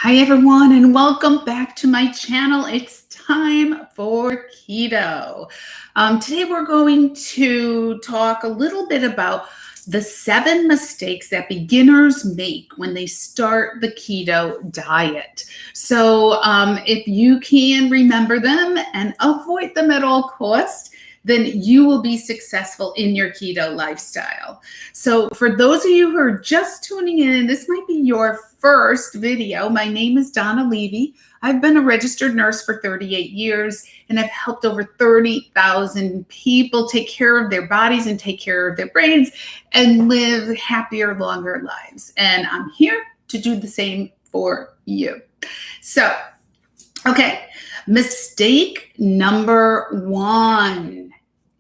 Hi everyone, and welcome back to my channel. It's time for keto. Today we're going to talk a little bit about the 7 mistakes that beginners make when they start the keto diet. So if you can remember them and avoid them at all costs, then you will be successful in your keto lifestyle. So for those of you who are just tuning in, this might be your first video. My name is Donna Levy. I've been a registered nurse for 38 years, and I've helped over 30,000 people take care of their bodies and take care of their brains and live happier, longer lives. And I'm here to do the same for you. So, okay, mistake number 1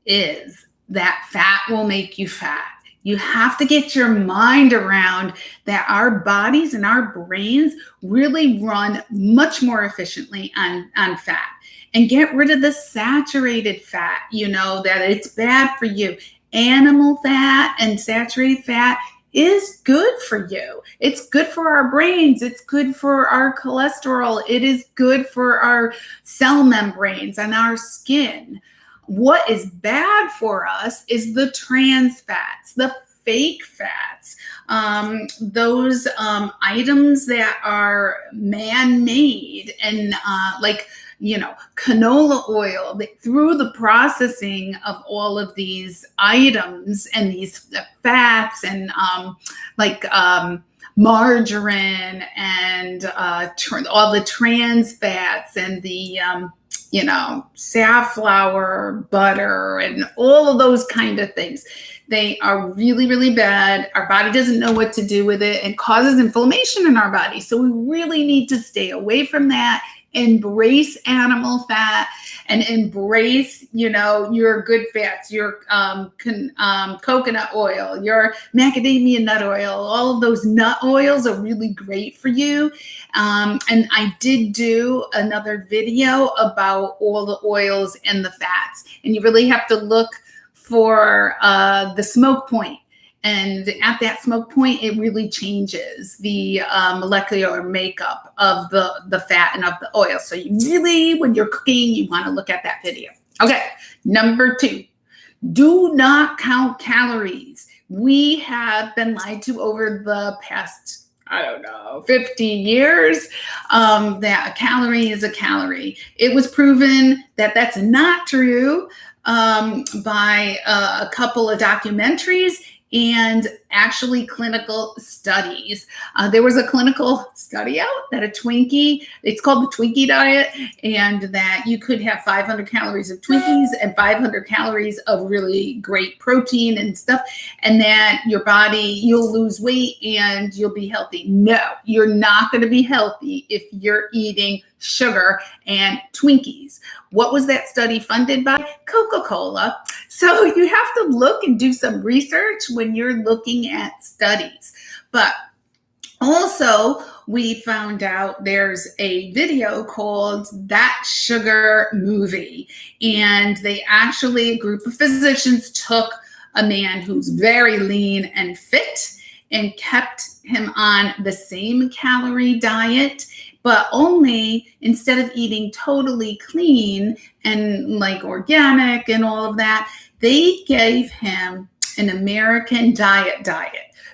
is that fat will make you fat. You have to get your mind around that our bodies and our brains really run much more efficiently on fat. And get rid of the saturated fat, that it's bad for you. Animal fat and saturated fat is good for you. It's good for our brains. It's good for our cholesterol. It is good for our cell membranes and our skin. What is bad for us is the trans fats, the fake fats, those items that are man-made and canola oil. Through the processing of all of these items and these fats and margarine and all the trans fats and the safflower butter and all of those kind of things. They are really, really bad. Our body doesn't know what to do with it and causes inflammation in our body. So we really need to stay away from that. Embrace animal fat and embrace, your good fats, your coconut oil, your macadamia nut oil. All of those nut oils are really great for you. And I did do another video about all the oils and the fats. And you really have to look for the smoke point. And at that smoke point, it really changes the molecular makeup of the fat and of the oil. So you really, when you're cooking, you want to look at that video. Okay, number 2, do not count calories. We have been lied to over the past 50 years, that a calorie is a calorie. It was proven that that's not true by a couple of documentaries and actually clinical studies. There was a clinical study out that it's called the Twinkie diet, and that you could have 500 calories of Twinkies and 500 calories of really great protein and stuff, and that your body, you'll lose weight and you'll be healthy. No, you're not going to be healthy if you're eating sugar and Twinkies. What was that study funded by? Coca-Cola. So you have to look and do some research when you're looking at studies. But also, we found out there's a video called That Sugar Movie. And a group of physicians took a man who's very lean and fit and kept him on the same calorie diet, but only, instead of eating totally clean and like organic and all of that, they gave him an American diet.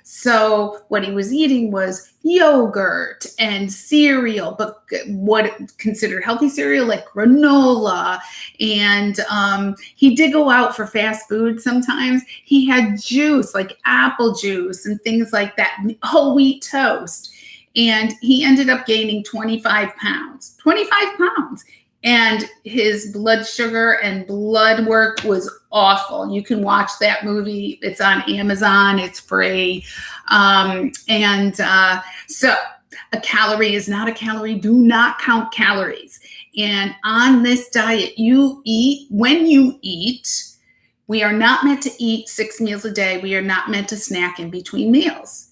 So what he was eating was yogurt and cereal, but what considered healthy cereal like granola. And he did go out for fast food sometimes. He had juice like apple juice and things like that, whole wheat toast. And he ended up gaining 25 pounds. And his blood sugar and blood work was awful. You can watch that movie. It's on Amazon. It's free. So a calorie is not a calorie. Do not count calories. And on this diet, you eat when you eat. We are not meant to eat 6 meals a day. We are not meant to snack in between meals.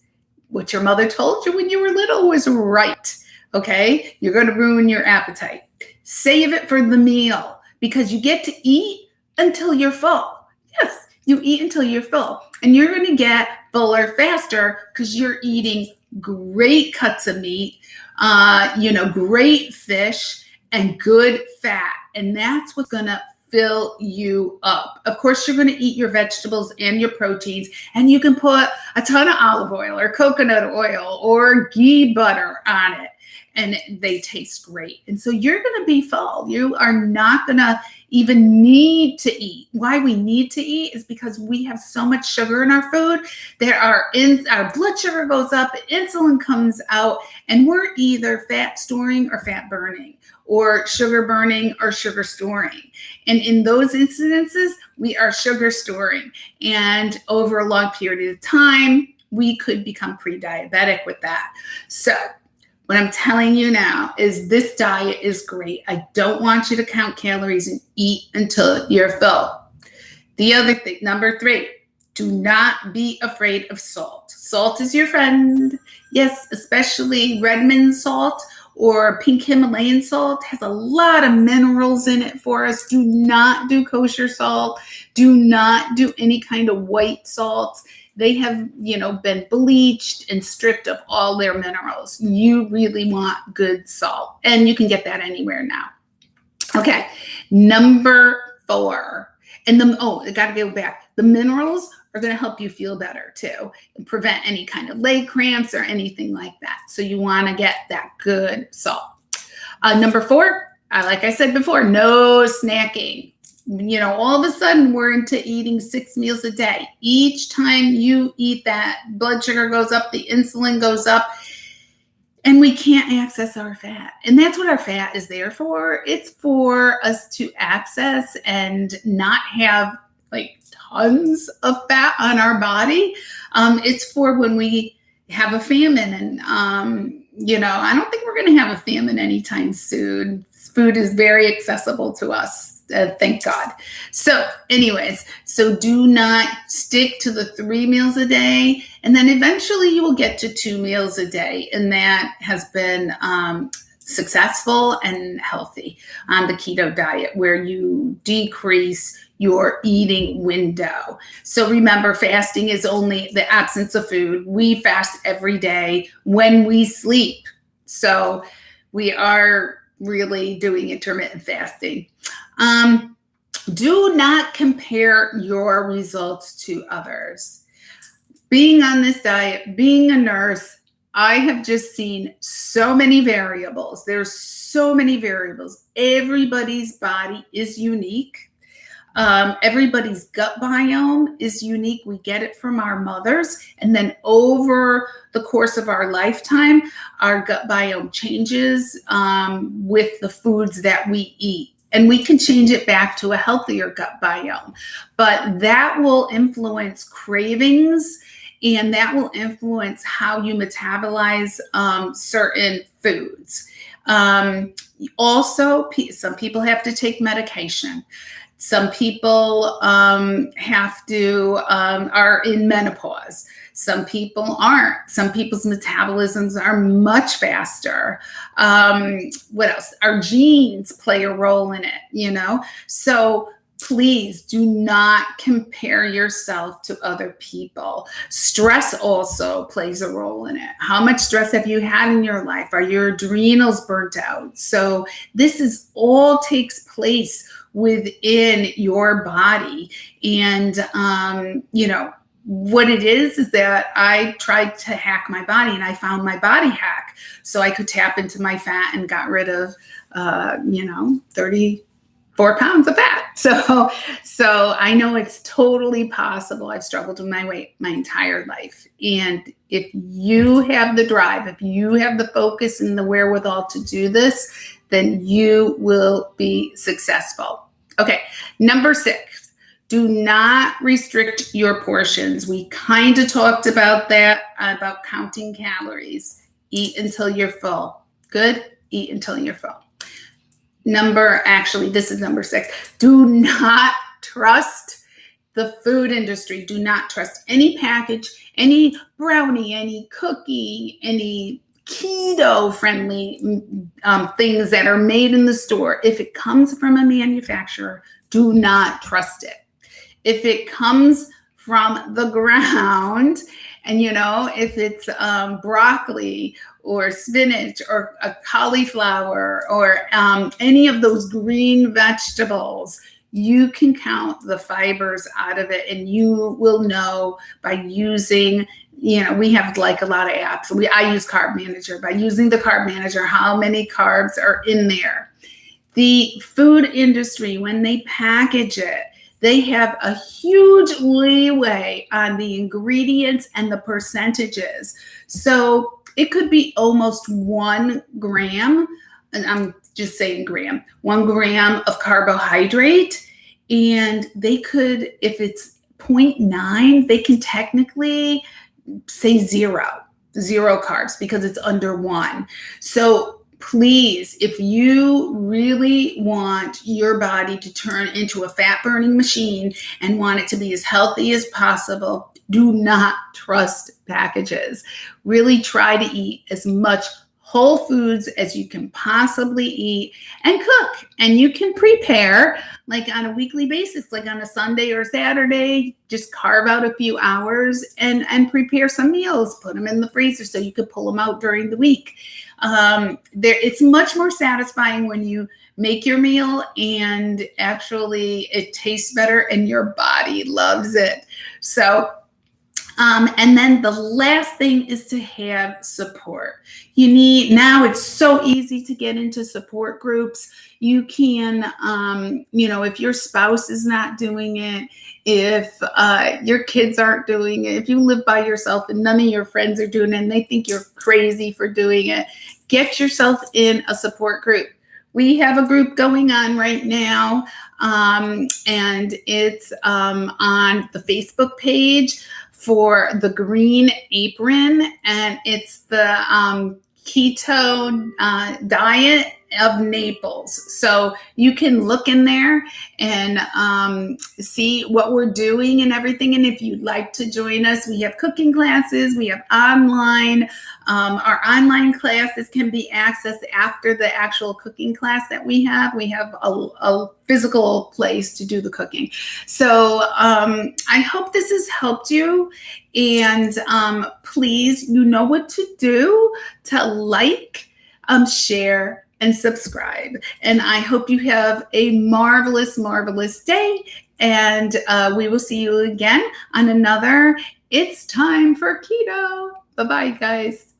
What your mother told you when you were little was right. Okay? You're going to ruin your appetite. Save it for the meal, because you get to eat until you're full. Yes, you eat until you're full, and you're going to get fuller faster because you're eating great cuts of meat, great fish and good fat. And that's what's going to fill you up. Of course, you're going to eat your vegetables and your proteins, and you can put a ton of olive oil or coconut oil or ghee butter on it, and they taste great. And so you're going to be full. You are not going to even need to eat. Why we need to eat is because we have so much sugar in our food. Our blood sugar goes up, insulin comes out, and we're either fat storing or fat burning, or sugar burning or sugar storing. And in those incidences, we are sugar storing. And over a long period of time, we could become pre-diabetic with that. So what I'm telling you now is this diet is great. I don't want you to count calories and eat until you're full. The other thing, number 3, do not be afraid of salt. Salt is your friend. Yes, especially Redmond salt or pink Himalayan salt has a lot of minerals in it for us. Do not do kosher salt. Do not do any kind of white salts. They have, been bleached and stripped of all their minerals. You really want good salt, and you can get that anywhere now. Okay, number 4. I got to go back. The minerals are going to help you feel better too, and prevent any kind of leg cramps or anything like that. So you want to get that good salt. Number 4, like I said before, no snacking. All of a sudden we're into eating 6 meals a day. Each time you eat that, blood sugar goes up, the insulin goes up, and we can't access our fat. And that's what our fat is there for. It's for us to access and not have like tons of fat on our body. It's for when we have a famine. And, I don't think we're going to have a famine anytime soon. Food is very accessible to us. Thank God. So anyways, do not stick to the 3 meals a day. And then eventually you will get to 2 meals a day. And that has been successful and healthy on the keto diet, where you decrease your eating window. So remember, fasting is only the absence of food. We fast every day when we sleep. So we are really doing intermittent fasting. Do not compare your results to others. Being on this diet, being a nurse, I have just seen so many variables. There's so many variables. Everybody's body is unique. Everybody's gut biome is unique. We get it from our mothers. And then over the course of our lifetime, our gut biome changes with the foods that we eat. And we can change it back to a healthier gut biome. But that will influence cravings, and that will influence how you metabolize certain foods. Also, some people have to take medication. Some people are in menopause. Some people aren't. Some people's metabolisms are much faster. What else? Our genes play a role in it, So please do not compare yourself to other people. Stress also plays a role in it. How much stress have you had in your life? Are your adrenals burnt out? So this is all takes place within your body. And, what it is that I tried to hack my body, and I found my body hack so I could tap into my fat and got rid of, 34 pounds of fat. So I know it's totally possible. I've struggled with my weight my entire life. And if you have the drive, if you have the focus and the wherewithal to do this, then you will be successful. Okay, number 6. Do not restrict your portions. We kind of talked about that, about counting calories. Eat until you're full. Good? Eat until you're full. This is number 6. Do not trust the food industry. Do not trust any package, any brownie, any cookie, any keto-friendly things that are made in the store. If it comes from a manufacturer, do not trust it. If it comes from the ground And, if it's broccoli or spinach or a cauliflower or any of those green vegetables, you can count the fibers out of it, and you will know by using, we have like a lot of apps. I use Carb Manager. By using the Carb Manager, how many carbs are in there. The food industry, when they package it, they have a huge leeway on the ingredients and the percentages. So it could be almost 1 gram, and I'm just saying gram, 1 gram of carbohydrate. And they could, if it's 0.9, they can technically say zero carbs because it's under 1. So please, if you really want your body to turn into a fat burning machine and want it to be as healthy as possible, do not trust packages. Really try to eat as much whole foods as you can possibly eat and cook. And you can prepare like on a weekly basis, like on a Sunday or Saturday, just carve out a few hours and prepare some meals, put them in the freezer so you could pull them out during the week. It's much more satisfying when you make your meal and actually it tastes better and your body loves it. So and then the last thing is to have support. Now it's so easy to get into support groups. You can, if your spouse is not doing it, if your kids aren't doing it, if you live by yourself and none of your friends are doing it and they think you're crazy for doing it, get yourself in a support group. We have a group going on right now, and it's on the Facebook page for the Green Apron, and it's the keto diet of Naples. So you can look in there and see what we're doing and everything. And if you'd like to join us, we have cooking classes, we have online. Our online classes can be accessed after the actual cooking class that we have. We have a physical place to do the cooking. So I hope this has helped you. And please, you know what to do to like, share, and subscribe. And I hope you have a marvelous, marvelous day. And we will see you again on another It's Time for Keto. Bye-bye, guys.